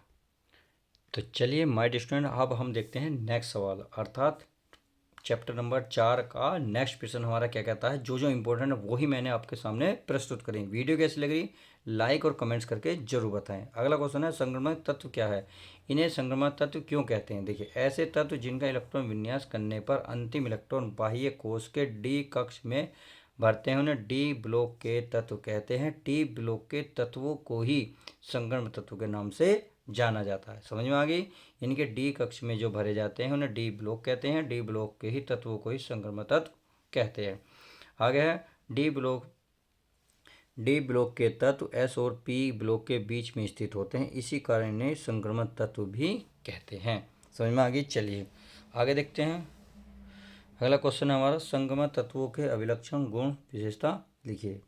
तो चलिए माय डियर स्टूडेंट, अब हम देखते हैं नेक्स्ट सवाल, अर्थात चैप्टर नंबर 4 का नेक्स्ट क्वेश्चन हमारा क्या कहता है। जो इंपॉर्टेंट है वही मैंने आपके सामने प्रस्तुत करें। वीडियो कैसी लग रही, लाइक और कमेंट्स करके जरूर बताएं। अगला क्वेश्चन है, संक्रमण तत्व क्या है, इन्हें संक्रमण तत्व क्यों कहते हैं। देखिए ऐसे तत्व जिनका इलेक्ट्रॉन विन्यास करने पर अंतिम इलेक्ट्रॉन बाह्य कोश के डी कक्ष में भरते हैं उन्हें डी ब्लॉक के तत्व कहते हैं। डी ब्लॉक के तत्वों को ही संक्रमण तत्व के नाम से जाना जाता है। समझ में आ गई। इनके डी कक्ष में जो भरे जाते हैं उन्हें डी ब्लॉक कहते हैं। डी ब्लॉक के ही तत्वों को ही संक्रमण तत्व कहते हैं। आगे है डी ब्लॉक के तत्व एस और पी ब्लॉक के बीच में स्थित होते हैं, इसी कारण इन्हें संक्रमण तत्व भी कहते हैं। समझ में आ गई। चलिए आगे देखते हैं। अगला क्वेश्चन है हमारा, संक्रमण तत्वों के अभिलक्षण गुण विशेषता लिखिए।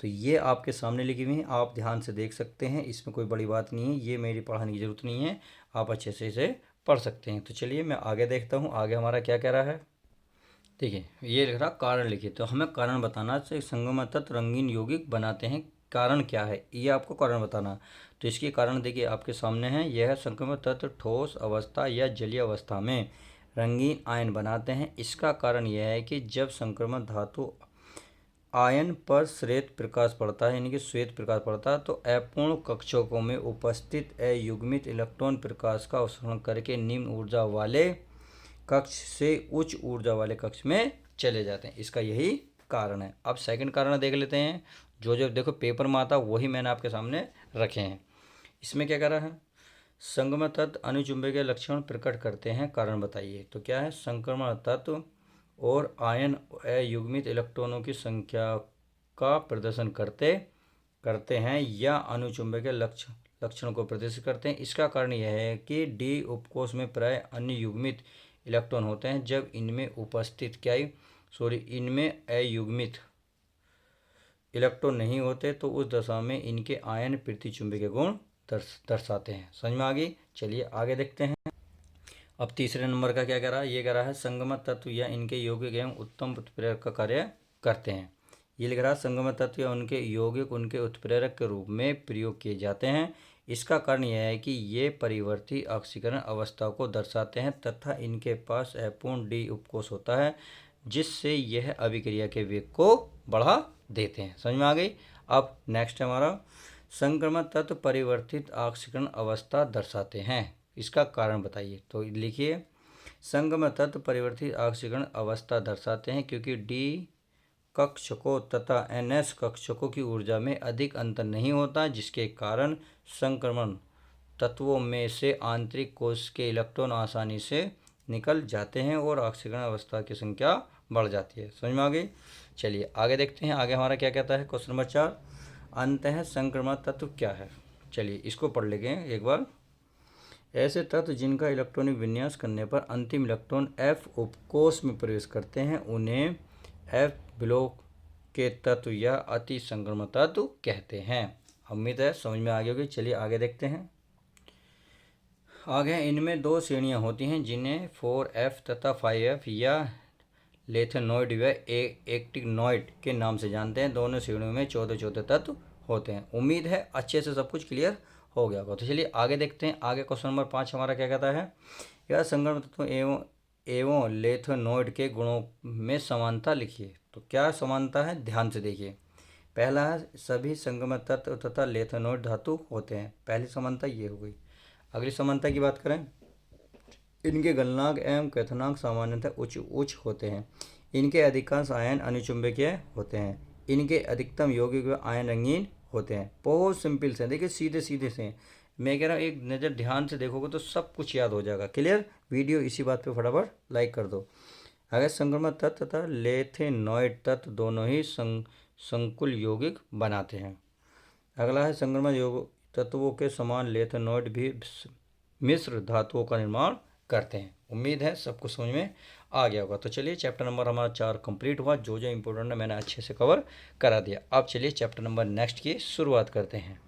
तो ये आपके सामने लिखी हुई है, आप ध्यान से देख सकते हैं, इसमें कोई बड़ी बात नहीं है, ये मेरी पढ़ाने की जरूरत नहीं है, आप अच्छे से इसे पढ़ सकते हैं। तो चलिए मैं आगे देखता हूँ, आगे हमारा क्या कह रहा है। देखिए ये लिख रहा कारण लिखिए। तो हमें कारण बताना से संगम तत्व रंगीन यौगिक बनाते हैं, कारण क्या है ये आपको कारण बताना। तो इसके कारण देखिए आपके सामने है, यह संगम तत्व ठोस अवस्था या जलीय अवस्था में रंगीन आयन बनाते हैं। इसका कारण यह है कि जब संक्रमण धातु आयन पर श्वेत प्रकाश पड़ता है, यानी कि श्वेत प्रकाश पड़ता है, तो अपूर्ण कक्षकों में उपस्थित अयुग्मित इलेक्ट्रॉन प्रकाश का अवशोषण करके निम्न ऊर्जा वाले कक्ष से उच्च ऊर्जा वाले कक्ष में चले जाते हैं। इसका यही कारण है। अब सेकंड कारण देख लेते हैं, जो देखो पेपर में आता वही मैंने आपके सामने रखे हैं। इसमें क्या कर रहा है, संक्रमण तत्व अनुचुंबकीय लक्षण प्रकट करते हैं, कारण बताइए। तो क्या है, संक्रमण तत्व और आयन अयुग्मित इलेक्ट्रॉनों की संख्या का प्रदर्शन करते हैं या अनुचुंबकीय लक्षण को प्रदर्शित करते हैं। इसका कारण यह है कि डी उपकोष में प्राय अन्य युग्मित इलेक्ट्रॉन होते हैं। जब इनमें इनमें अयुग्मित इलेक्ट्रॉन नहीं होते तो उस दशा में इनके आयन प्रतिचुंबकीय गुण दर्शाते हैं। समझ में आ गई। चलिए आगे देखते हैं। अब तीसरे नंबर का क्या कह रहा है, ये कह रहा है संगम तत्व या इनके यौगिक एवं उत्तम उत्प्रेरक का कार्य करते हैं। ये लिख रहा है संगम तत्व या उनके यौगिक उनके उत्प्रेरक के रूप में प्रयोग किए जाते हैं। इसका कारण यह है कि ये परिवर्ती ऑक्सीकरण अवस्था को दर्शाते हैं तथा इनके पास अपूर्ण डी उपकोष होता है, जिससे यह अभिक्रिया के वेग को बढ़ा देते हैं। समझ में आ गई। अब नेक्स्ट है हमारा, संक्रमण तत्व परिवर्तित ऑक्सीकरण अवस्था दर्शाते हैं, इसका कारण बताइए। तो लिखिए, संगम तत्व परिवर्तित ऑक्सीकरण अवस्था दर्शाते हैं क्योंकि डी कक्षकों तथा एनएस कक्षकों की ऊर्जा में अधिक अंतर नहीं होता, जिसके कारण संक्रमण तत्वों में से आंतरिक कोश के इलेक्ट्रॉन आसानी से निकल जाते हैं और ऑक्सीकरण अवस्था की संख्या बढ़ जाती है। समझ में आ गई। चलिए आगे देखते हैं, आगे हमारा क्या कहता है। क्वेश्चन नंबर 4, अंतः संक्रमण तत्व क्या है। चलिए इसको पढ़ लेंगे एक बार। ऐसे तत्व जिनका इलेक्ट्रॉनिक विन्यास करने पर अंतिम इलेक्ट्रॉन एफ उपकोष में प्रवेश करते हैं उन्हें एफ ब्लॉक के तत्व या अति संक्रमण तत्व कहते हैं। उम्मीद है समझ में आ गई होगी। चलिए आगे देखते हैं। आगे इनमें दो श्रेणियां होती हैं जिन्हें 4F तथा 5F या लेथेनॉइड व एक्टिनॉइड के नाम से जानते हैं। दोनों श्रेणियों में 14 तत्व होते हैं। उम्मीद है अच्छे से सब कुछ क्लियर हो गया होगा। तो चलिए आगे देखते हैं। आगे क्वेश्चन नंबर 5 हमारा क्या कहता है, यह संगम तत्व एवं एवं लेथनोइड के गुणों में समानता लिखिए। तो क्या समानता है, ध्यान से देखिए। पहला है सभी संगम तत्व तथा लेथनोइड धातु होते हैं, पहली समानता ये हो गई। अगली समानता की बात करें, इनके गलनांक एवं क्वथनांक सामान्यतः उच्च उच्च होते हैं। इनके अधिकांश आयन अनुचुंबकीय होते हैं। इनके अधिकतम यौगिक व आयन रंगीन होते हैं। बहुत सिंपल से, देखिए सीधे सीधे से। मैं कह रहा हूँ एक नज़र ध्यान से देखोगे तो सब कुछ याद हो जाएगा। क्लियर? वीडियो इसी बात पे फटाफट लाइक कर दो। अगर संक्रमण तत्व तथा लेथेनॉइड तत्व दोनों ही संकुल यौगिक बनाते हैं। अगला है संक्रमण योग तत्वों के समान लेथेनॉइड भी मिश्र धातुओं का निर्माण करते हैं। उम्मीद है सबको समझ में आ गया होगा। तो चलिए चैप्टर नंबर हमारा 4 कंप्लीट हुआ। जो जो इंपॉर्टेंट है मैंने अच्छे से कवर करा दिया। अब चलिए चैप्टर नंबर नेक्स्ट की शुरुआत करते हैं।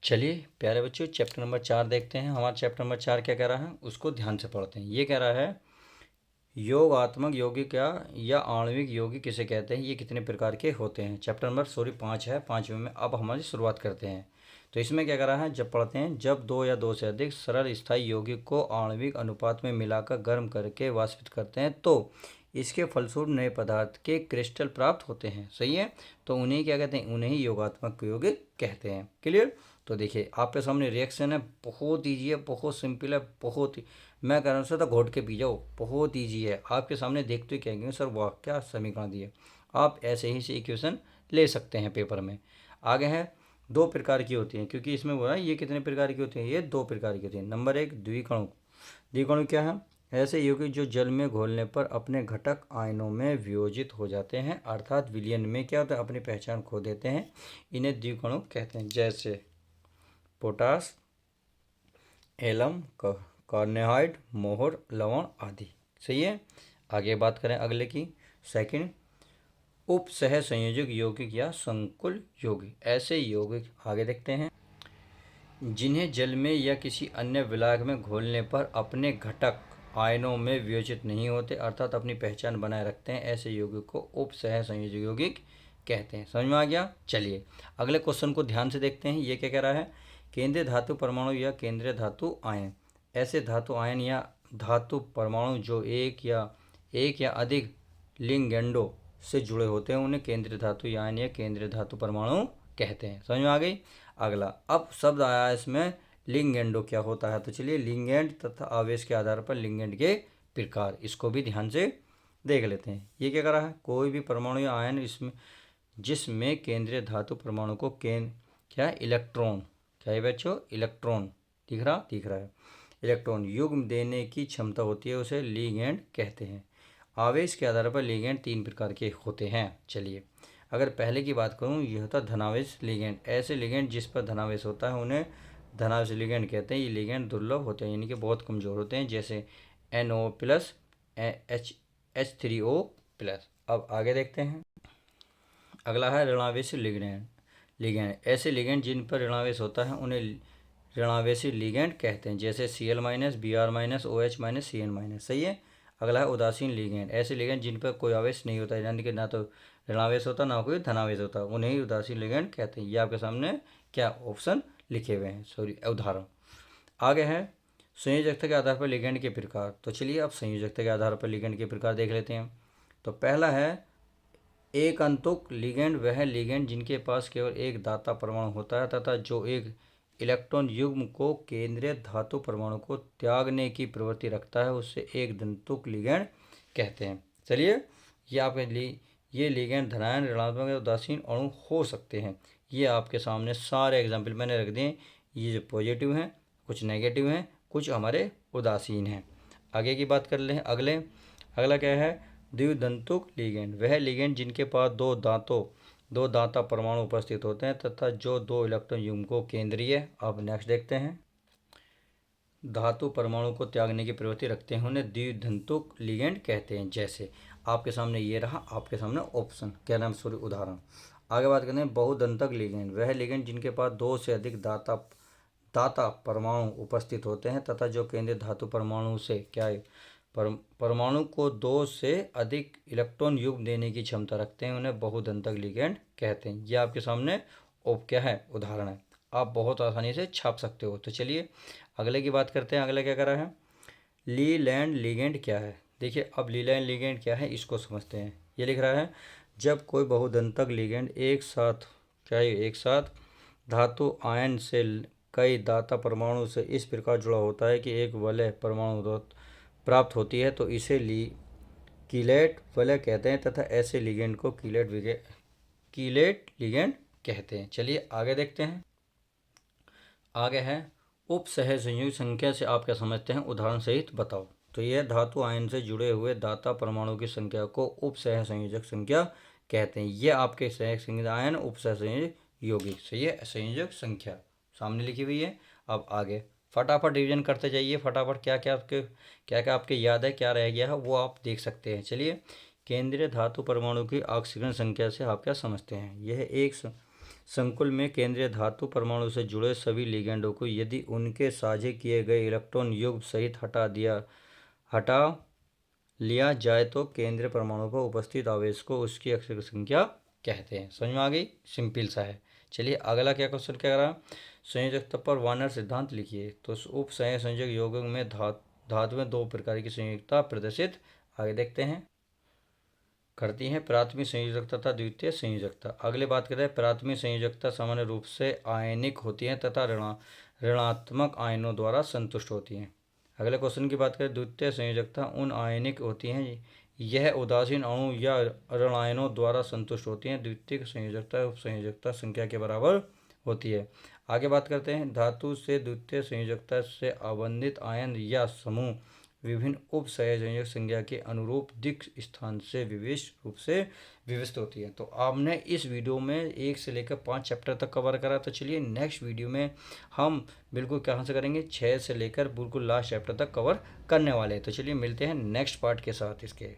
चलिए प्यारे बच्चों, चैप्टर नंबर 4 देखते हैं। हमारा चैप्टर नंबर 4 क्या कह रहा है उसको ध्यान से पढ़ते हैं। ये कह रहा है योगात्मक यौगिक या आणविक यौगिक किसे कहते हैं, ये कितने प्रकार के होते हैं। चैप्टर नंबर 5 है, 5वें में अब हमारी शुरुआत करते हैं। तो इसमें क्या कर रहा है, जब पढ़ते हैं, जब दो या दो से अधिक सरल स्थायी यौगिक को आणविक अनुपात में मिलाकर गर्म करके वाष्पित करते हैं तो इसके फलस्वरूप नए पदार्थ के क्रिस्टल प्राप्त होते हैं। सही है? तो उन्हें क्या कहते हैं, उन्हें ही योगात्मक यौगिक कहते हैं। क्लियर? तो देखिए आपके सामने रिएक्शन है, बहुत ईजी है, बहुत सिंपल है, बहुत ही, मैं कह रहा हूँ सर तो घोट के पी जाओ, बहुत ईजी है। आपके सामने देखते ही कहेंगे सर वाह क्या समीकरण दिए। आप ऐसे ही से इक्वेशन ले सकते हैं पेपर में। आगे है, दो प्रकार की होती हैं, क्योंकि इसमें बोला ये कितने प्रकार की होती हैं, ये दो प्रकार की होती हैं। नंबर 1 द्विकणु। द्विकणु क्या है, ऐसे यौगिक जो जल में घोलने पर अपने घटक आयनों में वियोजित हो जाते हैं, अर्थात विलयन में क्या होता है, अपनी पहचान खो देते हैं। इन्हें द्विकणु कहते हैं। जैसे पोटास, एलम, कार्नेहाइड, मोहर, लवण आदि। सही है? आगे बात करें अगले की, सेकंड उप सह संयोजक यौगिक या संकुल यौगिक। ऐसे यौगिक आगे देखते हैं जिन्हें जल में या किसी अन्य विलायक में घोलने पर अपने घटक आयनों में वियोजित नहीं होते, अर्थात अपनी पहचान बनाए रखते हैं। ऐसे यौगिक को उप सह संयोजक यौगिक कहते हैं। समझ में आ गया? चलिए अगले क्वेश्चन को ध्यान से देखते हैं। ये क्या कह रहा है, केंद्रीय धातु परमाणु या केंद्रीय धातु आयन। ऐसे धातु आयन या धातु परमाणु जो एक या अधिक लिगेंडों से जुड़े होते हैं उन्हें केंद्रीय धातु आयन या केंद्रीय धातु परमाणु कहते हैं। समझ में आ गई? अगला अब शब्द आया इसमें लिगेंडो क्या होता है। तो चलिए लिगेंड तथा आवेश के आधार पर लिगेंड के प्रकार, इसको भी ध्यान से देख लेते हैं। ये क्या कर रहा है, कोई भी परमाणु या आयन इसमें जिसमें केंद्रीय धातु परमाणु को क्या इलेक्ट्रॉन, क्या है बच्चों, इलेक्ट्रॉन, दिख रहा है, इलेक्ट्रॉन युग्म देने की क्षमता होती है, उसे लिगेंड कहते हैं। आवेश के आधार पर लिगेंड 3 प्रकार के होते हैं। चलिए अगर पहले की बात करूं, यह होता धनावेश लिगेंड। ऐसे लिगेंड जिस पर धनावेश होता है उन्हें धनावेश लिगेंड कहते हैं। ये लिगेंड दुर्लभ होते हैं, यानी कि बहुत कमज़ोर होते हैं, जैसे NO+, H3O+। अब आगे देखते हैं। अगला है ऋणावेशी लिगेंड। ऐसे लिगेंड जिन पर ऋणावेश होता है उन्हें ऋणावेशी लिगेंड कहते हैं, जैसे Cl-, Br-, OH-, Cn-। सही है? अगला है उदासीन लिगेंड। ऐसे लिगेंड जिन पर कोई आवेश नहीं होता है, यानी कि ना तो ऋणावेश होता ना कोई धनावेश होता, उन्हें ही उदासीन लिगेंड कहते हैं। ये आपके सामने क्या ऑप्शन लिखे हुए हैं, सॉरी उदाहरण। आगे है संयोजकता के आधार पर लिगेंड के प्रकार। तो चलिए अब संयोजकता के आधार पर लिगेंड के प्रकार देख लेते हैं। तो पहला है एक अंतुक लिगेंड, वह लिगेंड जिनके पास केवल एक दाता परमाणु होता है तथा जो एक इलेक्ट्रॉन युग्म को केंद्रीय धातु परमाणु को त्यागने की प्रवृत्ति रखता है, उससे एक दंतुक लिगेंड कहते हैं। चलिए ये आपके लिए ये लिगेंड धनायन, ऋणात्मक या उदासीन अणु हो सकते हैं। ये आपके सामने सारे एग्जाम्पल मैंने रख दिए। ये जो पॉजिटिव हैं, कुछ नेगेटिव हैं, कुछ हमारे उदासीन हैं। आगे की बात कर लें। अगला क्या है, द्विदंतुक लिगेंड। वह लिगेंड जिनके पास दो दाता परमाणु उपस्थित होते हैं तथा जो दो इलेक्ट्रॉन युग्म को केंद्रीय, अब नेक्स्ट देखते हैं, धातु परमाणु को त्यागने की प्रवृत्ति रखते हैं, उन्हें द्विदंतुक लिगेंड कहते हैं। जैसे आपके सामने ये रहा, आपके सामने ऑप्शन, क्या नाम, सॉरी उदाहरण। आगे बात करते हैं बहुदंतक लिगेंड। वह लिगेंड जिनके पास दो से अधिक दाता परमाणु उपस्थित होते हैं तथा जो केंद्रीय धातु परमाणु से क्या है, परमाणु को दो से अधिक इलेक्ट्रॉन युग्म देने की क्षमता रखते हैं, उन्हें बहुदंतक लिगेंड कहते हैं। ये आपके सामने क्या है, उदाहरण है। आप बहुत आसानी से छाप सकते हो। तो चलिए अगले की बात करते हैं। अगला क्या कर रहा है, लीलैंड लिगेंड क्या है। देखिए अब लीलैंड लिगेंड क्या है इसको समझते हैं। ये लिख रहा है, जब कोई बहुदंतक लिगेंड एक साथ, क्या है, एक साथ धातु आयन से कई दाता परमाणु से इस प्रकार जुड़ा होता है कि एक वलय परमाणु प्राप्त होती है, तो इसे कीलेट वलय कहते हैं तथा ऐसे लिगेंड को कीलेट लिगेंड कहते हैं। चलिए आगे देखते हैं। आगे है, उप सहसंयोजक संख्या से आप क्या समझते हैं, उदाहरण सहित बताओ। तो यह धातु आयन से जुड़े हुए दाता परमाणु की संख्या को उप सहसंयोजक संख्या कहते हैं। यह आपके सहसंयोजक आयन उप सहसंयोजक यौगिक सही है, संयोजक संख्या सामने लिखी हुई है। अब आगे फटाफट रिवीजन करते जाइए। फटाफट क्या क्या आपके याद है, क्या रह गया है वो आप देख सकते हैं। चलिए, केंद्रीय धातु परमाणु की ऑक्सीजन संख्या से आप क्या समझते हैं। यह एक संकुल में केंद्रीय धातु परमाणु से जुड़े सभी लिगेंडों को यदि उनके साझे किए गए इलेक्ट्रॉन युग्म सहित हटा लिया जाए तो केंद्रीय परमाणु पर उपस्थित आवेश को उसकी अक्षर संख्या कहते हैं। समझ में आ गई, सिंपल सा है। चलिए अगला क्या क्वेश्चन क्या रहा, संयोजकता पर वार्नर सिद्धांत लिखिए। तो उप संयोजक यौगिक में धातुएं दो प्रकार की संयोजकता प्रदर्शित आगे देखते हैं करती हैं, प्राथमिक संयोजकता तथा द्वितीय संयोजकता। अगले बात करते हैं, प्राथमिक संयोजकता सामान्य रूप से आयनिक होती हैं तथा ऋणात्मक आयनों द्वारा संतुष्ट होती हैं। अगले क्वेश्चन की बात करें, द्वितीय संयोजकता उन आयनिक होती हैं, यह उदासीन अणु या ऋण आयनों द्वारा संतुष्ट होती हैं। द्वितीय संयोजकता उप संयोजकता संख्या के बराबर होती है। आगे बात करते हैं, धातु से द्वितीय संयोजकता से आबंधित आयन या समूह विभिन्न उप संयोजक संख्या के अनुरूप दिक् स्थान से विविध रूप से विविष्ट होती है। तो आपने इस वीडियो में 1 से लेकर 5 चैप्टर तक कवर करा। तो चलिए नेक्स्ट वीडियो में हम बिल्कुल कहाँ से करेंगे, 6 से लेकर बिल्कुल लास्ट चैप्टर तक कवर करने वाले हैं। तो चलिए मिलते हैं नेक्स्ट पार्ट के साथ इसके।